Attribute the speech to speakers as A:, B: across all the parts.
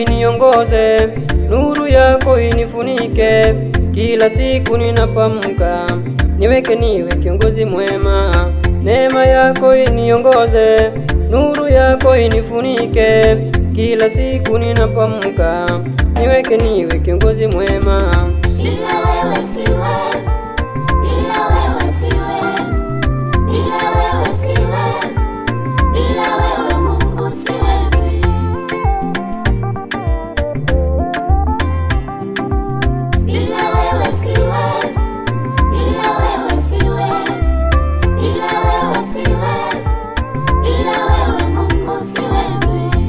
A: iniongoze, nuru yako inifunike, kila siku ninapoamka, niwe kiongozi mwema. Neema yako iniongoze, nuru yako inifunike, kila siku ninapoamka, niwe kiongozi mwema.
B: Bila wewe siwezi, bila wewe siwezi, bila wewe siwezi, bila wewe Mungu siwezi. Bila wewe siwezi, bila wewe siwezi, bila wewe siwezi, bila wewe Mungu siwezi.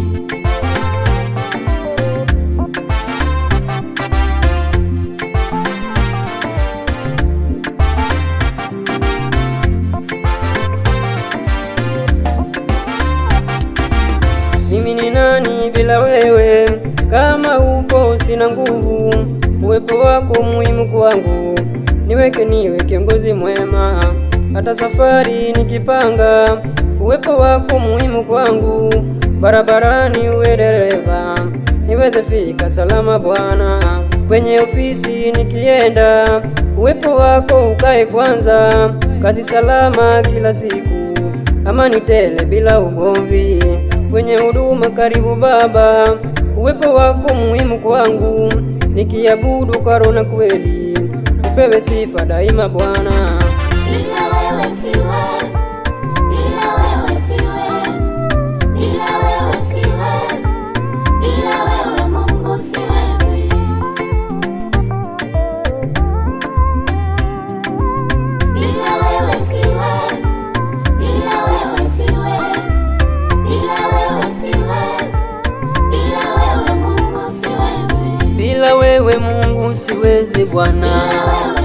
A: Mimi ni nani bila wewe? Kama upo sina nguvu. Uwepo wako muhimu kwangu, niwe kiongozi mwema. Hata safari nikipanga, uwepo wako muhimu kwangu. Barabarani uwe dereva, niweze fika salama Bwana. Kwenye ofisi nikienda, uwepo wako ukae kwanza. Kazi salama kila siku, amani tele bila ugomvi. Kwenye huduma karibu Baba, uwepo wako muhimu kwangu. Nikiabudu kwa roho na kweli, upewe sifa daima Bwana.
B: Bila wewe siwezi, bila wewe siwezi, bila wewe siwezi, bila wewe Mungu siwezi. Bila wewe siwezi, bila wewe siwezi, bila wewe siwezi, bila wewe Mungu siwezi.
A: Bila wewe Mungu siwezi Bwana.